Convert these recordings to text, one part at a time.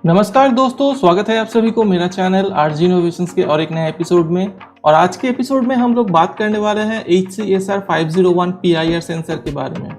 नमस्कार दोस्तों, स्वागत है आप सभी को मेरा चैनल आरजी इनोवेशंस के और एक नए एपिसोड में। और आज के एपिसोड में हम लोग बात करने वाले हैं HCSR 501 PIR सेंसर के बारे में।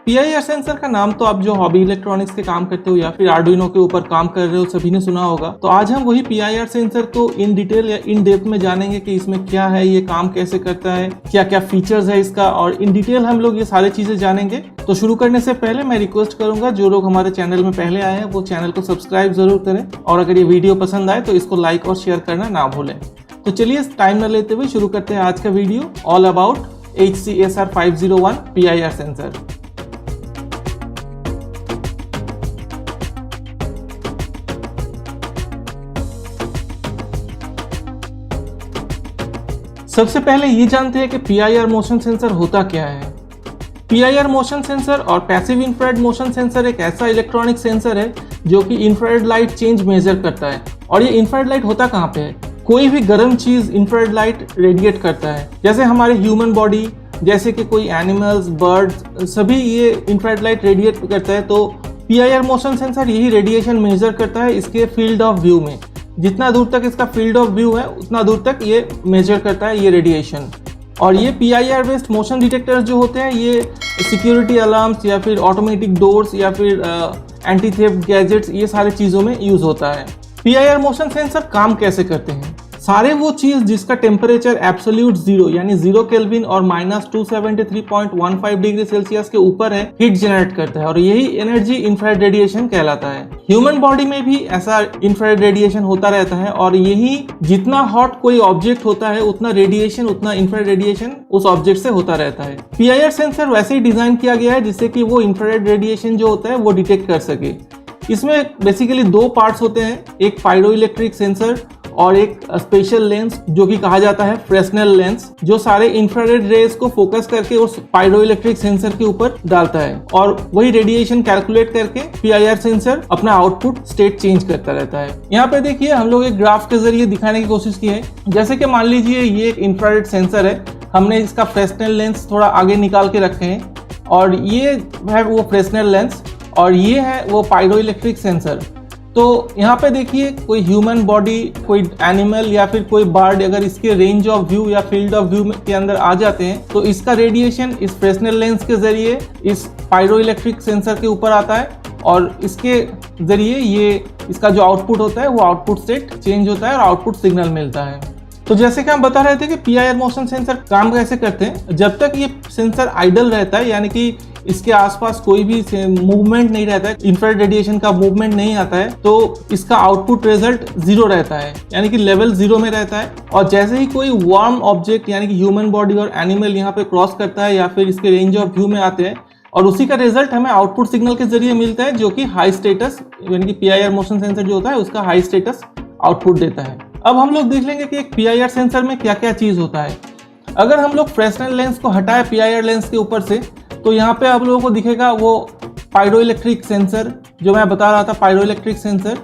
PIR सेंसर का नाम तो आप जो हॉबी इलेक्ट्रॉनिक्स के काम करते हो या फिर आर्डुइनो के ऊपर काम कर रहे हो सभी ने सुना होगा। तो आज हम वही PIR सेंसर को इन डिटेल या इन डेप्थ में जानेंगे कि इसमें क्या है, ये काम कैसे करता है, क्या क्या फीचर्स है इसका, और इन डिटेल हम लोग ये सारी चीजें जानेंगे। तो शुरू करने से पहले मैं रिक्वेस्ट करूंगा जो लोग हमारे चैनल में पहले आए हैं वो चैनल को सब्सक्राइब जरूर करें, और अगर ये वीडियो पसंद आए तो इसको लाइक और शेयर करना ना भूलें। तो चलिए टाइम न लेते हुए शुरू करते हैं आज का video all about HCSR 501 PIR sensor. सबसे पहले ये जानते हैं कि PIR मोशन सेंसर होता क्या है। PIR मोशन सेंसर और पैसिव इंफ्रारेड मोशन सेंसर एक ऐसा इलेक्ट्रॉनिक सेंसर है जो कि इंफ्रारेड लाइट चेंज मेजर करता है। और ये इंफ्रारेड लाइट होता कहाँ पे है? कोई भी गर्म चीज इंफ्रारेड लाइट रेडिएट करता है, जैसे हमारे ह्यूमन बॉडी, जैसे कि कोई एनिमल्स, बर्ड्स, सभी ये इंफ्रारेड लाइट रेडिएट करता है। तो PIR मोशन सेंसर यही रेडिएशन मेजर करता है इसके फील्ड ऑफ व्यू में। जितना दूर तक इसका फील्ड ऑफ व्यू है उतना दूर तक ये मेजर करता है ये रेडिएशन। और ये PIR बेस्ड मोशन डिटेक्टर्स जो होते हैं ये सिक्योरिटी अलार्म्स या फिर ऑटोमेटिक डोर्स या फिर एंटी थेफ्ट गैजेट्स, ये सारी चीज़ों में यूज़ होता है। PIR मोशन सेंसर काम कैसे करते हैं? सारे वो चीज़ जिसका टेम्परेचर एब्सोल्यूट जीरो यानी 0 केल्विन और -273.15 डिग्री सेल्सियस के ऊपर है, हीट जनरेट करता है, और यही एनर्जी इंफ्रारेड रेडिएशन कहलाता है। ह्यूमन बॉडी में भी ऐसा इंफ्रारेड रेडिएशन होता रहता है, और यही जितना हॉट कोई ऑब्जेक्ट होता है उतना रेडिएशन, उतना इंफ्रारेड रेडिएशन उस ऑब्जेक्ट से होता रहता है। PIR सेंसर वैसे ही डिजाइन किया गया है जिससे कि वो इंफ्रारेड रेडिएशन जो होता है वो डिटेक्ट कर सके। इसमें बेसिकली दो पार्ट्स होते हैं, एक पायरोइलेक्ट्रिक सेंसर और एक स्पेशल लेंस जो कि कहा जाता है फ्रेस्नेल लेंस, जो सारे इंफ्रारेड रेज को फोकस करके उस पायरोइलेक्ट्रिक सेंसर के ऊपर डालता है, और वही रेडिएशन कैलकुलेट करके PIR सेंसर अपना आउटपुट स्टेट चेंज करता रहता है। यहाँ पे देखिए हम लोग एक ग्राफ के जरिए दिखाने की कोशिश की है। जैसे कि मान लीजिए ये एक इंफ्रारेड सेंसर है, हमने इसका फ्रेस्नेल लेंस थोड़ा आगे निकाल के रखे हैं, और ये है वो फ्रेस्नेल लेंस और ये है वो पायरोइलेक्ट्रिक सेंसर। तो यहाँ पे देखिए कोई ह्यूमन बॉडी, कोई एनिमल या फिर कोई बर्ड अगर इसके रेंज ऑफ व्यू या फील्ड ऑफ व्यू के अंदर आ जाते हैं तो इसका रेडिएशन इस फ्रेस्नेल लेंस के जरिए इस पायरोइलेक्ट्रिक सेंसर के ऊपर आता है, और इसके जरिए ये इसका जो आउटपुट होता है वो आउटपुट स्टेट चेंज होता है और आउटपुट सिग्नल मिलता है। तो जैसे कि हम बता रहे थे कि PIR मोशन सेंसर काम कैसे करते हैं, जब तक ये सेंसर आइडल रहता है यानी कि इसके आसपास कोई भी मूवमेंट नहीं रहता है, इंफ्रारेड रेडिएशन का मूवमेंट नहीं आता है, तो इसका आउटपुट रिजल्ट जीरो रहता है, यानी कि लेवल जीरो में रहता है। और जैसे ही कोई वार्म ऑब्जेक्ट यानी कि ह्यूमन बॉडी और एनिमल यहाँ पे क्रॉस करता है या फिर इसके रेंज ऑफ व्यू में आते हैं, और उसी का रिजल्ट हमें आउटपुट सिग्नल के जरिए मिलता है जो कि हाई स्टेटस यानी कि PIR मोशन सेंसर जो होता है उसका हाई स्टेटस आउटपुट देता है। अब हम लोग देख लेंगे कि एक PIR सेंसर में क्या क्या चीज होता है। अगर हम लोग फ्रेस्नेल लेंस को हटाए PIR लेंस के ऊपर से, तो यहाँ पे आप लोगों को दिखेगा वो पायरोइलेक्ट्रिक सेंसर जो मैं बता रहा था, pyroelectric sensor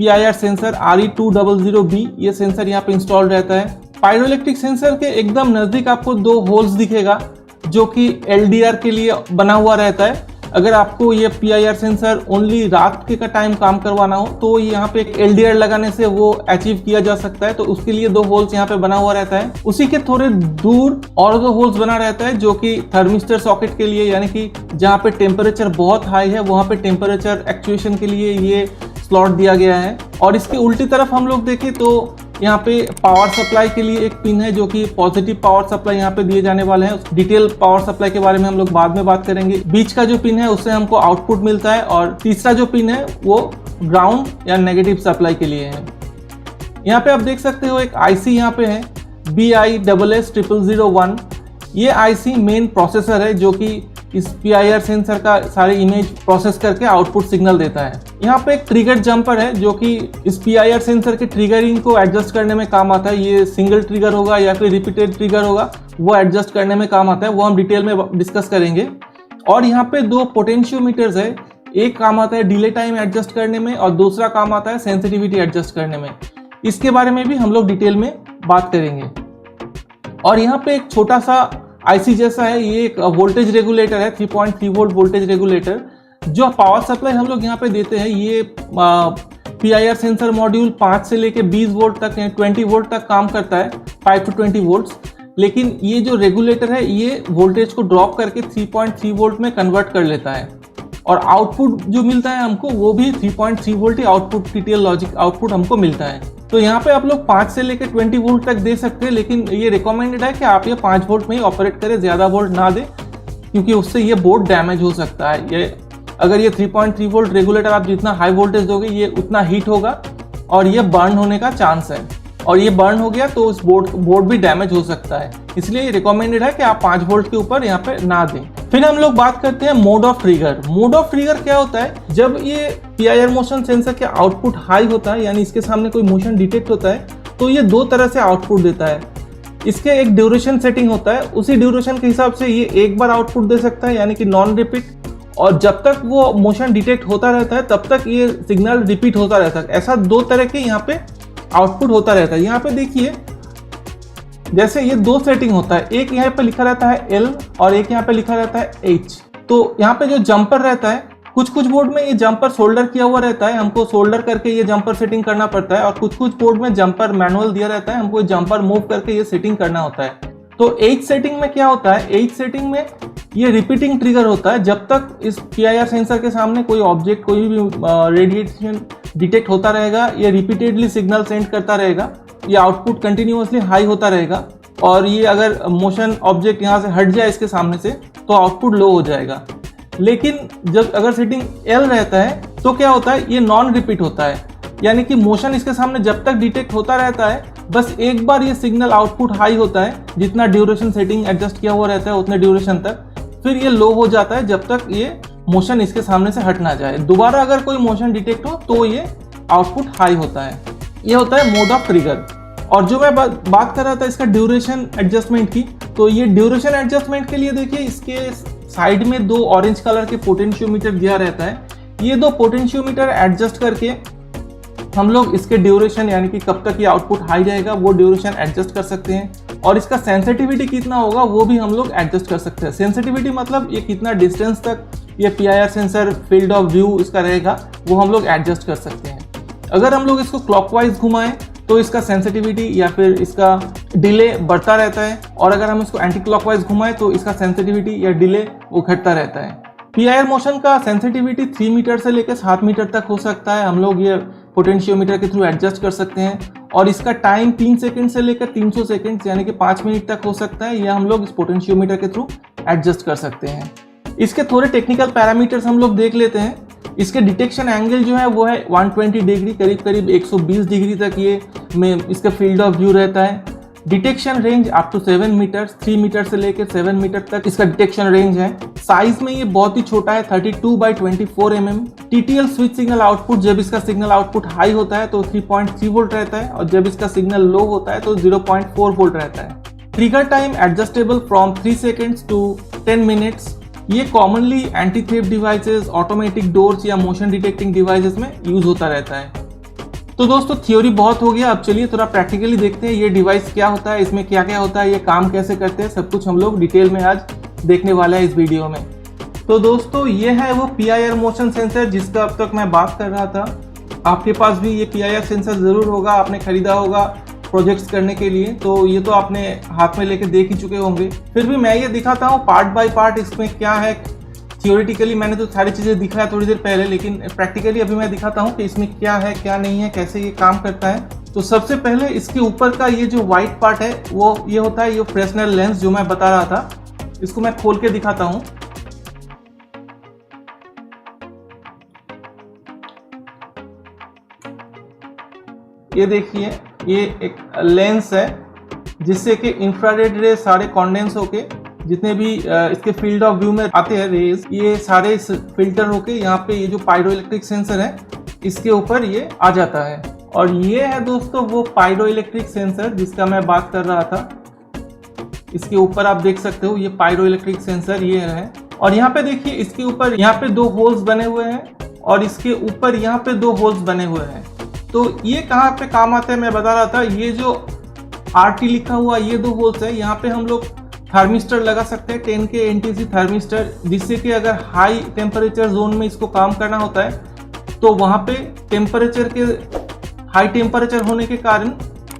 PIR sensor RE200B, ये सेंसर यहाँ पे इंस्टॉल रहता है। पायरोइलेक्ट्रिक सेंसर के एकदम नजदीक आपको दो होल्स दिखेगा जो कि LDR के लिए बना हुआ रहता है। अगर आपको ये PIR सेंसर ओनली रात के का टाइम काम करवाना हो तो यहाँ पे एक LDR लगाने से वो अचीव किया जा सकता है, तो उसके लिए दो होल्स यहाँ पे बना हुआ रहता है। उसी के थोड़े दूर और दो होल्स बना रहता है जो कि थर्मिस्टर सॉकेट के लिए, यानी कि जहाँ पे टेम्परेचर बहुत हाई है वहाँ पे टेम्परेचर एक्चुएशन के लिए ये स्लॉट दिया गया है। और इसके उल्टी तरफ हम लोग देखें तो यहाँ पे पावर सप्लाई के लिए एक पिन है जो कि पॉजिटिव पावर सप्लाई यहाँ पे दिए जाने वाले हैं। डिटेल पावर सप्लाई के बारे में हम लोग बाद में बात करेंगे। बीच का जो पिन है उससे हमको आउटपुट मिलता है, और तीसरा जो पिन है वो ग्राउंड या नेगेटिव सप्लाई के लिए है। यहाँ पे आप देख सकते हो एक IC यहाँ पे है BISS0001। ये IC मेन प्रोसेसर है जो कि इस PIR सेंसर का सारे इमेज प्रोसेस करके आउटपुट सिग्नल देता है। यहाँ पे एक ट्रिगर जंपर है जो कि इस PIR सेंसर के ट्रिगरिंग को एडजस्ट करने में काम आता है। ये सिंगल ट्रिगर होगा या फिर रिपीटेड ट्रिगर होगा, वो एडजस्ट करने में काम आता है, वो हम डिटेल में डिस्कस करेंगे। और यहाँ पे दो पोटेंशियोमीटर्स है, एक काम आता है डिले टाइम एडजस्ट करने में और दूसरा काम आता है सेंसिटिविटी एडजस्ट करने में। इसके बारे में भी हम लोग डिटेल में बात करेंगे। और यहाँ पे एक छोटा सा IC जैसा है, ये एक वोल्टेज रेगुलेटर है, 3.3 वोल्ट वोल्टेज रेगुलेटर। जो पावर सप्लाई हम लोग यहाँ पे देते हैं ये PIR सेंसर मॉड्यूल 5 से लेके 20 वोल्ट तक 20 वोल्ट तक काम करता है, 5 to 20 वोल्ट्स। लेकिन ये जो रेगुलेटर है ये वोल्टेज को ड्रॉप करके 3.3 वोल्ट में कन्वर्ट कर लेता है और आउटपुट जो मिलता है हमको वो भी 3.3 वोल्ट ही आउटपुट, TTL लॉजिक आउटपुट हमको मिलता है। तो यहाँ पे आप लोग 5 से लेकर 20 वोल्ट तक दे सकते हैं, लेकिन ये रिकमेंडेड है कि आप ये 5 वोल्ट में ही ऑपरेट करें, ज़्यादा वोल्ट ना दें, क्योंकि उससे ये बोर्ड डैमेज हो सकता है। ये अगर ये 3.3 वोल्ट रेगुलेटर आप जितना हाई वोल्टेज दोगे ये उतना हीट होगा और ये बर्न होने का चांस है, और ये बर्न हो गया तो उस बोर्ड भी डैमेज हो सकता है। इसलिए ये रिकमेंडेड है कि आप 5 वोल्ट के ऊपर यहाँ पे ना दें। फिर हम लोग बात करते हैं mode of trigger. Mode of trigger क्या होता है? जब ये PIR मोशन सेंसर के आउटपुट हाई होता है, यानी इसके सामने कोई मोशन डिटेक्ट होता है, तो ये 2 तरह से आउटपुट देता है। इसके एक ड्यूरेशन सेटिंग होता है, उसी ड्यूरेशन के हिसाब से ये एक बार आउटपुट दे सकता है, यानी कि नॉन रिपीट, और जब तक वो मोशन डिटेक्ट होता रहता है तब तक ये सिग्नल रिपीट होता रहता है। ऐसा 2 तरह के यहाँ पे आउटपुट होता रहता है। यहाँ पे देखिए, जैसे ये 2 सेटिंग होता है, एक यहाँ पे लिखा रहता है L और एक यहाँ पे लिखा रहता है H। तो यहाँ पे जो जंपर रहता है, कुछ बोर्ड में ये जंपर सोल्डर किया हुआ रहता है, हमको सोल्डर करके ये जंपर सेटिंग करना पड़ता है, और कुछ बोर्ड में जंपर मैनुअल दिया रहता है, हमको जंपर मूव करके ये सेटिंग करना होता है। तो H सेटिंग में क्या होता है? H सेटिंग में ये रिपीटिंग ट्रिगर होता है। जब तक इस PIR सेंसर के सामने कोई ऑब्जेक्ट, कोई भी रेडिएशन डिटेक्ट होता रहेगा, ये रिपीटेडली सिग्नल सेंड करता रहेगा, ये आउटपुट कंटिन्यूअसली हाई होता रहेगा, और ये अगर मोशन ऑब्जेक्ट यहाँ से हट जाए इसके सामने से तो आउटपुट लो हो जाएगा। लेकिन जब अगर सेटिंग L रहता है तो क्या होता है? ये नॉन रिपीट होता है, यानी कि मोशन इसके सामने जब तक डिटेक्ट होता रहता है, बस एक बार ये सिग्नल आउटपुट हाई होता है, जितना ड्यूरेशन सेटिंग एडजस्ट किया हुआ रहता है उतने ड्यूरेशन तक, फिर ये लो हो जाता है जब तक ये मोशन इसके सामने से हट ना जाए। दोबारा अगर कोई मोशन डिटेक्ट हो तो ये आउटपुट हाई होता है। ये होता है मोड ऑफ ट्रिगर। और जो मैं बात कर रहा था इसका ड्यूरेशन एडजस्टमेंट की, तो ये ड्यूरेशन एडजस्टमेंट के लिए देखिए इसके साइड में 2 ऑरेंज कलर के पोटेंशियोमीटर दिया रहता है। ये 2 पोटेंशियोमीटर एडजस्ट करके हम लोग इसके ड्यूरेशन, यानी कि कब तक ये आउटपुट हाई रहेगा, वो ड्यूरेशन एडजस्ट कर सकते हैं, और इसका सेंसिटिविटी कितना होगा वो भी हम लोग एडजस्ट कर सकते हैं। सेंसिटिविटी मतलब ये कितना डिस्टेंस तक ये PIR sensor field of view इसका रहेगा, वो हम लोग एडजस्ट कर सकते हैं। अगर हम लोग इसको क्लॉकवाइज घुमाएं तो इसका सेंसिटिविटी या फिर इसका डिले बढ़ता रहता है, और अगर हम इसको एंटी क्लॉकवाइज घुमाएं तो इसका सेंसिटिविटी या डिले वो घटता रहता है। PIR मोशन का सेंसिटिविटी 3 मीटर से लेकर 7 मीटर तक हो सकता है, हम लोग ये पोटेंशियोमीटर के थ्रू एडजस्ट कर सकते हैं, और इसका टाइम 3 सेकंड से लेकर 300 सेकंड यानी कि 5 मिनट तक हो सकता है, यह हम लोग इस पोटेंशियोमीटर के थ्रू एडजस्ट कर सकते हैं। इसके थोड़े टेक्निकल पैरामीटर्स हम लोग देख लेते हैं। इसके डिटेक्शन एंगल जो है वो है 120 डिग्री, करीब 120 डिग्री तक ये में इसका फील्ड ऑफ व्यू रहता है। Detection range up to 7 metre, 3 metre से लेकर 7 मीटर तक इसका डिटेक्शन रेंज है। साइज में ये बहुत ही छोटा है, 32x24 mm। TTL switch signal output, जब इसका सिग्नल आउटपुट हाई होता है तो 3.3 वोल्ट रहता है, और जब इसका सिग्नल लो होता है तो 0.4 वोल्ट रहता है। Trigger time adjustable from 3 seconds to 10 minutes. ये commonly anti theft devices, automatic doors या मोशन डिटेक्टिंग डिवाइसेस में यूज होता रहता है। तो दोस्तों थ्योरी बहुत हो गया, अब चलिए थोड़ा प्रैक्टिकली देखते हैं ये डिवाइस क्या होता है, इसमें क्या क्या होता है, ये काम कैसे करते हैं, सब कुछ हम लोग डिटेल में आज देखने वाला है इस वीडियो में। तो दोस्तों ये है वो PIR मोशन सेंसर जिसका अब तक मैं बात कर रहा था। आपके पास भी ये PIR सेंसर ज़रूर होगा, आपने खरीदा होगा प्रोजेक्ट्स करने के लिए, तो ये तो आपने हाथ में लेके देख ही चुके होंगे। फिर भी मैं ये दिखाता हूँ पार्ट बाय पार्ट इसमें क्या है। थियोरेटिकली मैंने तो सारी चीज़ें दिखाया थोड़ी देर पहले, लेकिन प्रैक्टिकली अभी मैं दिखाता हूँ कि इसमें क्या है क्या नहीं है, कैसे ये काम करता है। तो सबसे पहले इसके ऊपर का ये जो वाइट पार्ट है वो ये होता है ये फ्रेशनर लेंस जो मैं बता रहा था। इसको मैं खोल के दिखाता हूँ। ये देखिए ये एक लेंस है जिससे कि इंफ्रारेड रे सारे कॉन्डेंस होके जितने भी इसके फील्ड ऑफ व्यू में आते हैं रेज, ये सारे फिल्टर होके यहाँ पे ये जो पायरोइलेक्ट्रिक सेंसर है इसके ऊपर ये आ जाता है। और ये है दोस्तों वो पायरोइलेक्ट्रिक सेंसर जिसका मैं बात कर रहा था। इसके ऊपर आप देख सकते हो ये पायरोइलेक्ट्रिक सेंसर ये है, और यहाँ पे देखिए इसके ऊपर यहाँ पे 2 होल्स बने हुए हैं और इसके ऊपर यहाँ पे 2 होल्स बने हुए हैं। तो ये कहाँ पे काम आता है मैं बता रहा था। ये जो RT लिखा हुआ ये 2 होल्स है, यहाँ पे हम लोग थर्मिस्टर लगा सकते हैं 10 के NTC थर्मिस्टर, जिससे कि अगर हाई टेम्परेचर जोन में इसको काम करना होता है तो वहाँ पे टेम्परेचर के हाई टेम्परेचर होने के कारण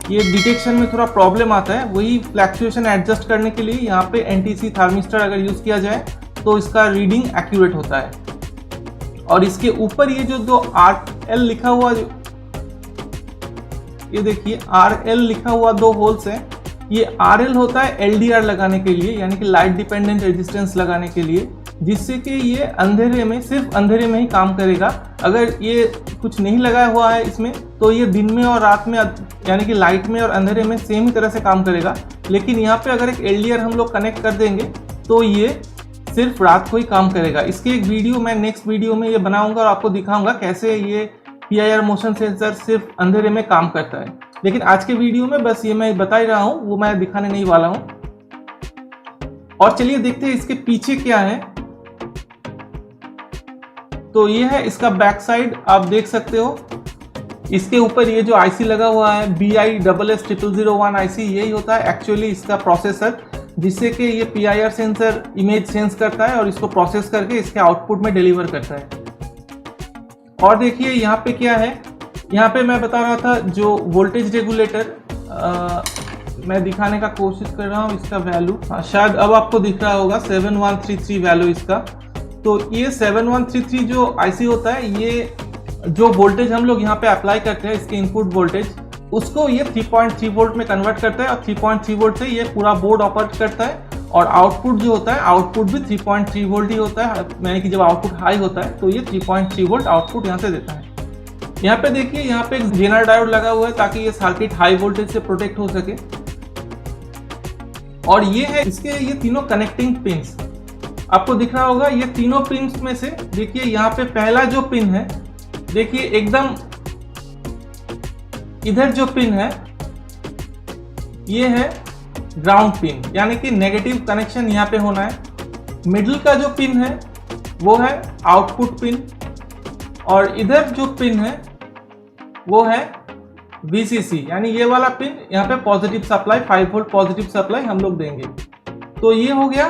ये डिटेक्शन में थोड़ा प्रॉब्लम आता है। वही फ्लैक्चुएशन एडजस्ट करने के लिए यहाँ पे एनटीसी थार्मिस्टर अगर यूज़ किया जाए तो इसका रीडिंग एक्यूरेट होता है। और इसके ऊपर ये जो दो RL लिखा हुआ, ये देखिए RL लिखा हुआ दो होल्स हैं, ये RL होता है LDR लगाने के लिए, यानी कि लाइट डिपेंडेंट रेजिस्टेंस लगाने के लिए, जिससे कि ये अंधेरे में, सिर्फ अंधेरे में ही काम करेगा। अगर ये कुछ नहीं लगाया हुआ है इसमें तो ये दिन में और रात में, यानी कि लाइट में और अंधेरे में सेम ही तरह से काम करेगा। लेकिन यहाँ पे अगर एक LDR हम लोग कनेक्ट कर देंगे तो ये सिर्फ रात को ही काम करेगा। इसकी एक वीडियो मैं नेक्स्ट वीडियो में ये बनाऊंगा और आपको दिखाऊंगा कैसे ये PIR मोशन सेंसर सिर्फ अंधेरे में काम करता है। लेकिन आज के वीडियो में बस ये मैं बता ही रहा हूँ, वो मैं दिखाने नहीं वाला हूँ। और चलिए देखते हैं इसके पीछे क्या है। तो ये है इसका बैक साइड, आप देख सकते हो। इसके ऊपर ये जो IC लगा हुआ है BISS0001 IC, यही होता है एक्चुअली इसका प्रोसेसर, जिससे कि ये PIR सेंसर इमेज सेंस करता है और इसको प्रोसेस करके इसके आउटपुट में डिलीवर करता है। और देखिए यहाँ पे क्या है, यहाँ पे मैं बता रहा था जो वोल्टेज रेगुलेटर, मैं दिखाने का कोशिश कर रहा हूँ इसका वैल्यू, शायद अब आपको दिख रहा होगा 7133 वैल्यू इसका। तो ये 7133 जो IC होता है, ये जो वोल्टेज हम लोग यहाँ पे अप्लाई करते हैं, इसके इनपुट वोल्टेज, उसको ये 3.3 वोल्ट में कन्वर्ट करता है और 3.3 वोल्ट से ये पूरा बोर्ड ऑपरेट करता है। और आउटपुट जो होता है, आउटपुट भी 3.3 वोल्ट ही होता है, यानी कि जब आउटपुट हाई होता है तो ये 3.3 वोल्ट आउटपुट यहाँ से देता है। यहाँ पे देखिए, यहाँ पे एक जेनर डायोड लगा हुआ है ताकि ये सर्किट हाई वोल्टेज से प्रोटेक्ट हो सके। और ये है इसके ये तीनों कनेक्टिंग पिंस, आपको दिख रहा होगा। ये तीनों पिंस में से देखिए यहाँ पे पहला जो पिन है, देखिए एकदम इधर जो पिन है ये है ग्राउंड पिन, यानी कि नेगेटिव कनेक्शन यहाँ पे होना है। मिडिल का जो पिन है वो है आउटपुट पिन, और इधर जो पिन है वो है VCC, यानी ये वाला पिन, यहाँ पे positive supply, 5 volt positive supply हम लोग देंगे। तो ये हो गया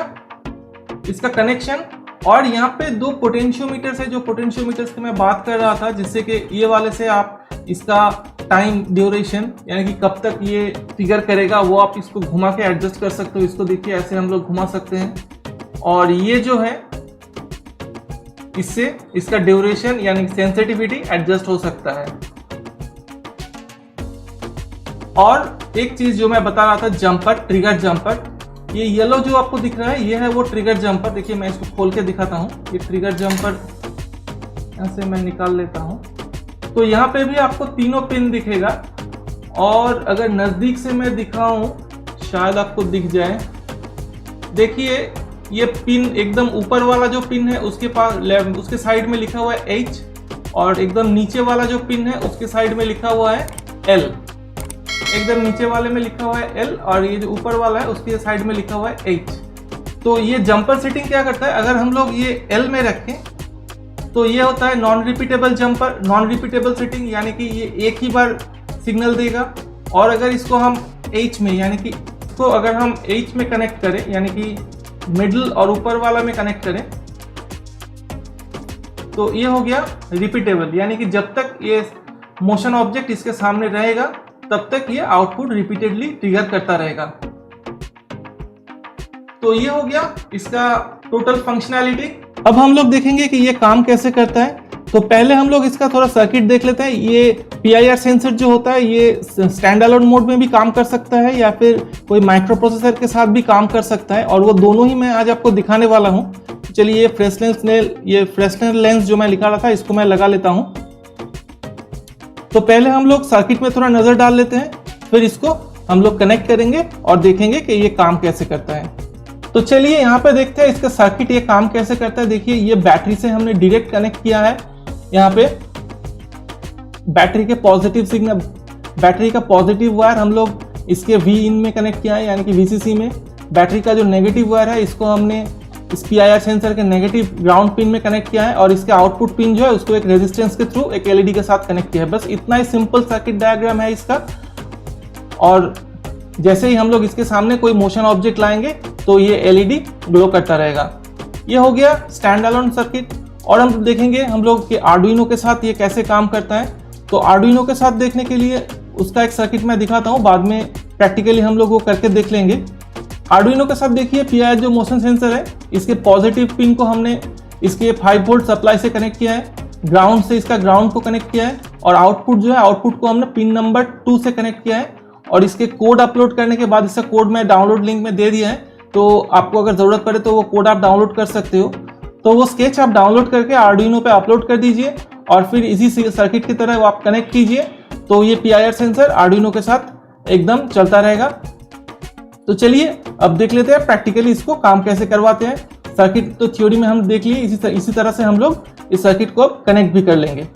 इसका कनेक्शन। और यहाँ पे दो पोटेंशियोमीटर्स है, जो पोटेंशियोमीटर्स की मैं बात कर रहा था, जिससे कि ये वाले से आप इसका टाइम ड्यूरेशन, यानी कि कब तक ये ट्रिगर करेगा, वो आप इसको घुमा के एडजस्ट कर सकते हो। इसको देखिए ऐसे हम लोग घुमा सकते हैं। और ये जो है इससे इसका ड्यूरेशन यानी सेंसिटिविटी एडजस्ट हो सकता है। और एक चीज जो मैं बता रहा था, जंपर, ट्रिगर जंपर, ये येलो जो आपको दिख रहा है ये है वो ट्रिगर जंपर। देखिए मैं इसको खोल के दिखाता हूँ। ये ट्रिगर जंपर यहाँ से मैं निकाल लेता हूँ। तो यहाँ पे भी आपको तीनों पिन दिखेगा। और अगर नजदीक से मैं दिखाऊं, शायद आपको दिख जाए। देखिए ये पिन एकदम ऊपर वाला जो पिन है उसके पास उसके साइड में लिखा हुआ है H, और एकदम नीचे वाला जो पिन है उसके साइड में लिखा हुआ है L। एकदम नीचे वाले में लिखा हुआ है L और ये जो ऊपर वाला है उसके साइड में लिखा हुआ है H। तो ये जंपर सेटिंग क्या करता है, अगर हम लोग ये L में रखें तो ये होता है non repeatable jumper, non repeatable setting, यानी कि ये एक ही बार सिग्नल देगा। और अगर इसको हम H में, यानी कि इसको अगर हम H में कनेक्ट करें, यानी कि मिडिल और ऊपर वाला में कनेक्ट करें, तो ये हो गया रिपीटेबल, यानी कि जब तक ये मोशन ऑब्जेक्ट इसके सामने रहेगा तब तक ये आउटपुट रिपीटेडली ट्रिगर करता रहेगा। तो ये हो गया इसका टोटल फंक्शनैलिटी। अब हम लोग देखेंगे कि ये काम कैसे करता है। तो पहले हम लोग इसका थोड़ा सर्किट देख लेते हैं। ये PIR सेंसर जो होता है ये स्टैंड अलोन मोड में भी काम कर सकता है या फिर कोई माइक्रो प्रोसेसर के साथ भी काम कर सकता है, और वो दोनों ही मैं आज आपको दिखाने वाला हूँ। चलिए ये फ्रेस्नेल लेंस जो मैं निकाला रहा था इसको मैं लगा लेता हूँ। तो पहले हम लोग सर्किट में थोड़ा नजर डाल लेते हैं, फिर इसको हम लोग कनेक्ट करेंगे और देखेंगे कि ये काम कैसे करता है। तो चलिए यहाँ पे देखते हैं इसका सर्किट ये काम कैसे करता है। देखिए ये बैटरी से हमने डायरेक्ट कनेक्ट किया है। यहाँ पे बैटरी के पॉजिटिव सिग्नल, बैटरी का पॉजिटिव वायर हम लोग इसके Vin में कनेक्ट किया है, यानी कि VCC में। बैटरी का जो नेगेटिव वायर है इसको हमने इस PIR सेंसर के नेगेटिव ग्राउंड पिन में कनेक्ट किया है, और इसके आउटपुट पिन जो है उसको एक रेजिस्टेंस के थ्रू एक LED के साथ कनेक्ट किया है। बस इतना ही सिंपल सर्किट डायग्राम है इसका। और जैसे ही हम लोग इसके सामने कोई मोशन ऑब्जेक्ट लाएंगे तो ये LED ग्लो करता रहेगा। ये हो गया स्टैंड अलोन सर्किट। और हम देखेंगे हम लोग कि आर्डुइनो के साथ ये कैसे काम करता है। तो आर्डुइनो के साथ देखने के लिए उसका एक सर्किट मैं दिखाता हूँ, बाद में प्रैक्टिकली हम लोग वो करके देख लेंगे। आर्डुइनो के साथ देखिए PIR जो मोशन सेंसर है, इसके पॉजिटिव पिन को हमने इसके 5 वोल्ट सप्लाई से कनेक्ट किया है, ग्राउंड से इसका ग्राउंड को कनेक्ट किया है, और आउटपुट जो है आउटपुट को हमने पिन नंबर 2 से कनेक्ट किया है। और इसके कोड अपलोड करने के बाद इसका कोड मैं डाउनलोड लिंक में दे दिया है, तो आपको अगर ज़रूरत पड़े तो वो कोड आप डाउनलोड कर सकते हो। तो वो स्केच आप डाउनलोड करके आर्डुइनो पे अपलोड कर दीजिए और फिर इसी सर्किट की तरह वो आप कनेक्ट कीजिए, तो ये PIR सेंसर आर्डुइनो के साथ एकदम चलता रहेगा। तो चलिए अब देख लेते हैं प्रैक्टिकली इसको काम कैसे करवाते हैं। सर्किट तो थ्योरी में हम देख लिए, इसी तरह से हम लोग इस सर्किट को अब कनेक्ट भी कर लेंगे।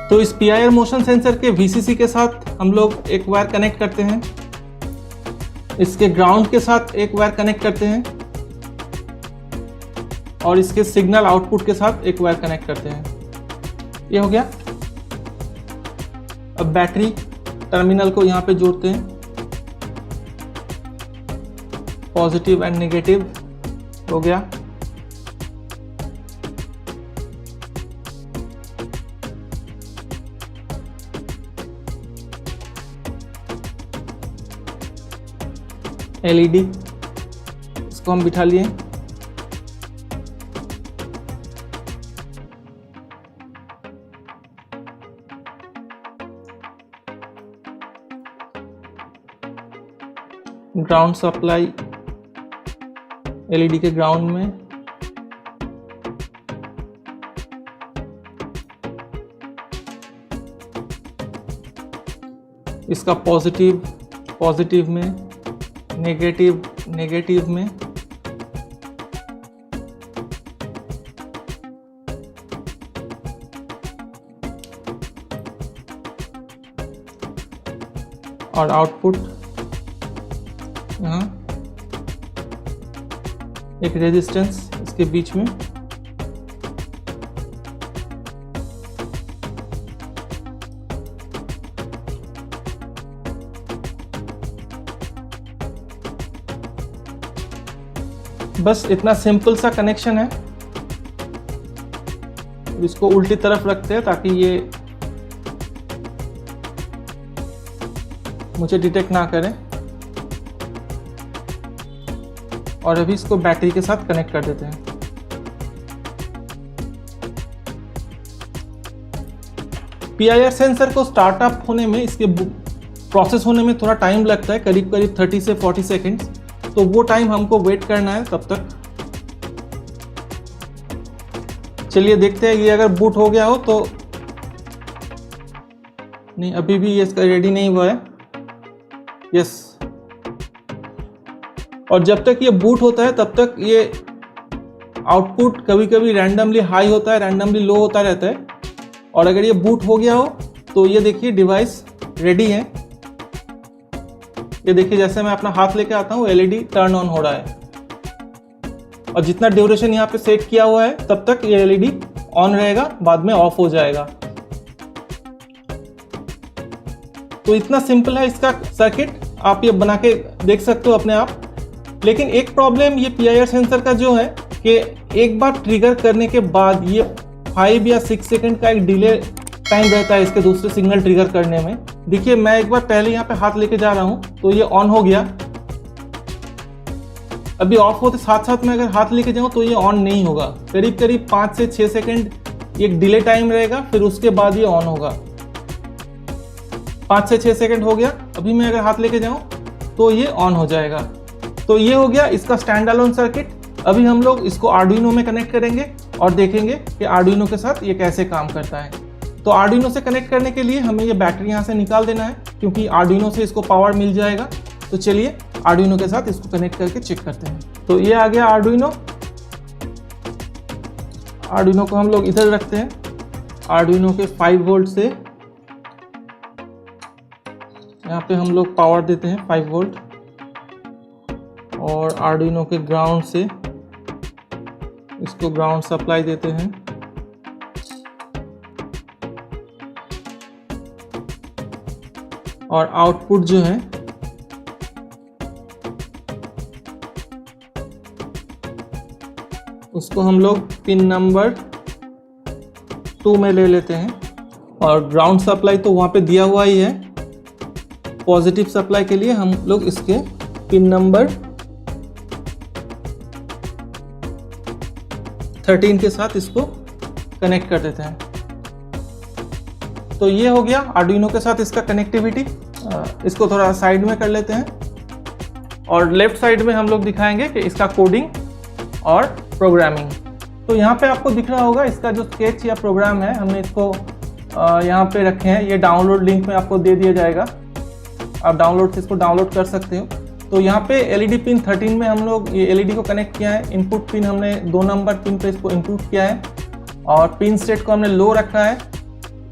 तो इस PIR मोशन सेंसर के VCC के साथ हम लोग एक वायर कनेक्ट करते हैं, इसके ग्राउंड के साथ एक वायर कनेक्ट करते हैं, और इसके सिग्नल आउटपुट के साथ एक वायर कनेक्ट करते हैं। ये हो गया। अब बैटरी टर्मिनल को यहाँ पे जोड़ते हैं, पॉजिटिव एंड नेगेटिव हो गया। LED इसको हम बिठा लिए। ग्राउंड सप्लाई LED के ग्राउंड में, इसका पॉजिटिव में, नेगेटिव में, और आउटपुट यहाँ एक रेजिस्टेंस इसके बीच में। बस इतना सिंपल सा कनेक्शन है। इसको उल्टी तरफ रखते हैं ताकि ये मुझे डिटेक्ट ना करें, और अभी इसको बैटरी के साथ कनेक्ट कर देते हैं। PIR सेंसर को स्टार्टअप होने में, इसके प्रोसेस होने में थोड़ा टाइम लगता है, करीब 30 से 40 सेकेंड्स। तो वो टाइम हमको वेट करना है तब तक। चलिए देखते हैं ये अगर बूट हो गया हो तो। नहीं, अभी भी ये इसका रेडी नहीं हुआ है। यस। और जब तक ये बूट होता है तब तक ये आउटपुट कभी कभी रैंडमली हाई होता है, रैंडमली लो होता रहता है। और अगर ये बूट हो गया हो तो ये देखिए डिवाइस रेडी है। ये देखिए जैसे मैं अपना हाथ लेके आता हूँ LED टर्न ऑन हो रहा है, और जितना ड्यूरेशन यहाँ पे सेट किया हुआ है तब तक ये LED ऑन रहेगा, बाद में ऑफ हो जाएगा। तो इतना सिंपल है इसका सर्किट, आप ये बना के देख सकते हो अपने आप। लेकिन एक प्रॉब्लम ये PIR सेंसर का जो है कि एक बार ट्रिगर करने के बाद ये 5 या 6 सेकंड का एक डिले टाइम रहता है इसके दूसरे सिग्नल ट्रिगर करने में। देखिए मैं एक बार पहले यहाँ पे हाथ लेके जा रहा हूँ तो ये ऑन हो गया। अभी ऑफ होते साथ साथ में अगर हाथ लेके जाऊँ तो ये ऑन नहीं होगा। करीब 5 से 6 सेकंड एक डिले टाइम रहेगा, फिर उसके बाद ये ऑन होगा। 5 से 6 सेकंड हो गया, अभी मैं अगर हाथ लेके जाऊँ तो ये ऑन हो जाएगा। तो ये हो गया इसका स्टैंड अलोन सर्किट। अभी हम लोग इसको आर्डुइनो में कनेक्ट करेंगे और देखेंगे कि आर्डुइनो के साथ ये कैसे काम करता है। तो आर्डुइनो से कनेक्ट करने के लिए हमें ये बैटरी यहाँ से निकाल देना है, क्योंकि आर्डुइनो से इसको पावर मिल जाएगा। तो चलिए आर्डुइनो के साथ इसको कनेक्ट करके चेक करते हैं। तो ये आ गया आर्डुइनो। आर्डुइनो को हम लोग इधर रखते हैं। आर्डुइनो के 5 वोल्ट से यहाँ पे हम लोग पावर देते हैं 5 वोल्ट, और आर्डिनो के ग्राउंड से इसको ग्राउंड सप्लाई देते हैं। और आउटपुट जो है उसको हम लोग पिन नंबर 2 में ले लेते हैं। और ग्राउंड सप्लाई तो वहाँ पे दिया हुआ ही है। पॉजिटिव सप्लाई के लिए हम लोग इसके पिन नंबर 13 के साथ इसको कनेक्ट कर देते हैं। तो ये हो गया आर्डिनो के साथ इसका कनेक्टिविटी। इसको थोड़ा साइड में कर लेते हैं और लेफ्ट साइड में हम लोग दिखाएंगे कि इसका कोडिंग और प्रोग्रामिंग। तो यहाँ पे आपको दिख रहा होगा इसका जो स्केच या प्रोग्राम है, हमने इसको यहाँ पे रखे हैं। ये डाउनलोड लिंक में आपको दे दिया जाएगा, आप डाउनलोड से इसको डाउनलोड कर सकते हो। तो यहाँ पे एलईडी पिन 13 में हम लोग ये एलईडी को कनेक्ट किया है। इनपुट पिन हमने 2 नंबर पिन पे इसको इनपुट किया है और पिन स्टेट को हमने लो रखा है।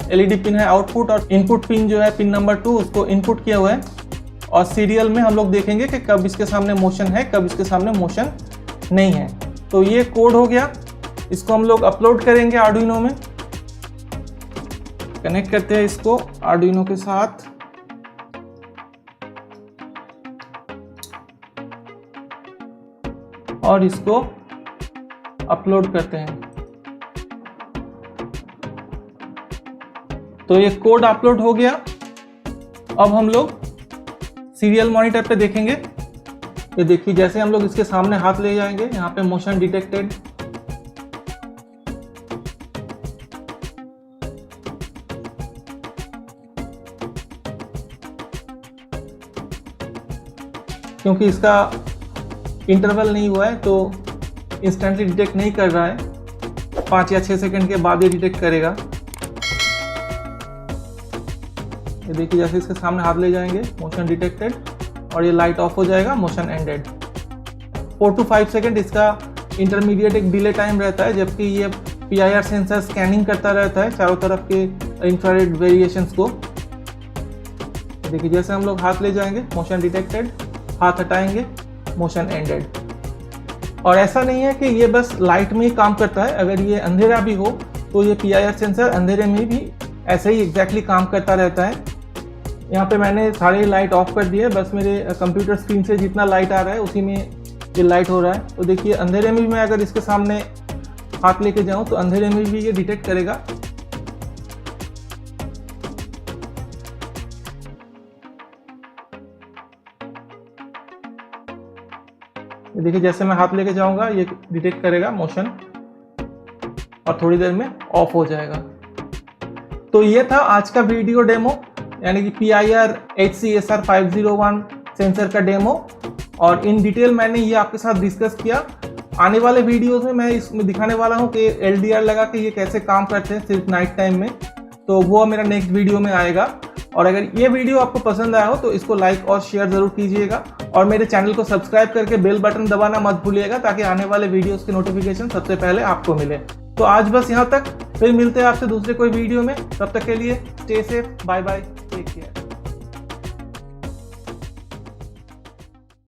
एलईडी पिन है आउटपुट और इनपुट पिन जो है पिन नंबर 2 उसको इनपुट किया हुआ है। और सीरियल में हम लोग देखेंगे कि कब इसके सामने मोशन है, कब इसके सामने मोशन नहीं है। तो ये कोड हो गया, इसको हम लोग अपलोड करेंगे आर्डिनो में। कनेक्ट करते हैं इसको आर्डिनो के साथ। और इसको अपलोड करते हैं। तो ये कोड अपलोड हो गया। अब हम लोग सीरियल मॉनिटर पे देखेंगे। ये देखिए जैसे हम लोग इसके सामने हाथ ले जाएंगे, यहाँ पे मोशन डिटेक्टेड। क्योंकि इसका इंटरवल नहीं हुआ है तो इंस्टेंटली डिटेक्ट नहीं कर रहा है, 5 या 6 सेकंड के बाद ये डिटेक्ट करेगा। ये देखिए जैसे इसके सामने हाथ ले जाएंगे, मोशन डिटेक्टेड, और ये लाइट ऑफ हो जाएगा, मोशन एंडेड। 4 to 5 सेकंड इसका इंटरमीडिएट एक डिले टाइम रहता है, जबकि ये PIR सेंसर स्कैनिंग करता रहता है चारों तरफ के इंफ्रारेड वेरिएशंस को। देखिए जैसे हम लोग हाथ ले जाएंगे, मोशन डिटेक्टेड, हाथ हटाएंगे, मोशन एंडेड। और ऐसा नहीं है कि ये बस लाइट में ही काम करता है, अगर ये अंधेरा भी हो तो ये PIR सेंसर अंधेरे में भी ऐसे ही एग्जैक्टली काम करता रहता है। यहाँ पे मैंने सारे लाइट ऑफ कर दिए, बस मेरे कंप्यूटर स्क्रीन से जितना लाइट आ रहा है उसी में ये लाइट हो रहा है। तो देखिए अंधेरे में भी मैं अगर इसके सामने हाथ लेके जाऊँ तो अंधेरे में भी ये डिटेक्ट करेगा। ये देखिए जैसे मैं हाथ लेके जाऊंगा ये डिटेक्ट करेगा मोशन और थोड़ी देर में ऑफ हो जाएगा। तो ये था आज का वीडियो डेमो, यानी कि PIR HCSR501 सेंसर का डेमो। और इन डिटेल मैंने ये आपके साथ डिस्कस किया। आने वाले वीडियोस में मैं इसमें दिखाने वाला हूँ कि LDR लगा के ये कैसे काम करते हैं सिर्फ नाइट टाइम में, तो वो मेरा नेक्स्ट वीडियो में आएगा। और अगर ये वीडियो आपको पसंद आया हो तो इसको लाइक और शेयर जरूर कीजिएगा और मेरे चैनल को सब्सक्राइब करके बेल बटन दबाना मत भूलिएगा, ताकि आने वाले वीडियोस के नोटिफिकेशन सबसे पहले आपको मिले। तो आज बस यहाँ तक, फिर मिलते हैं आपसे दूसरे कोई वीडियो में। तब तक के लिए stay safe, bye bye, take care.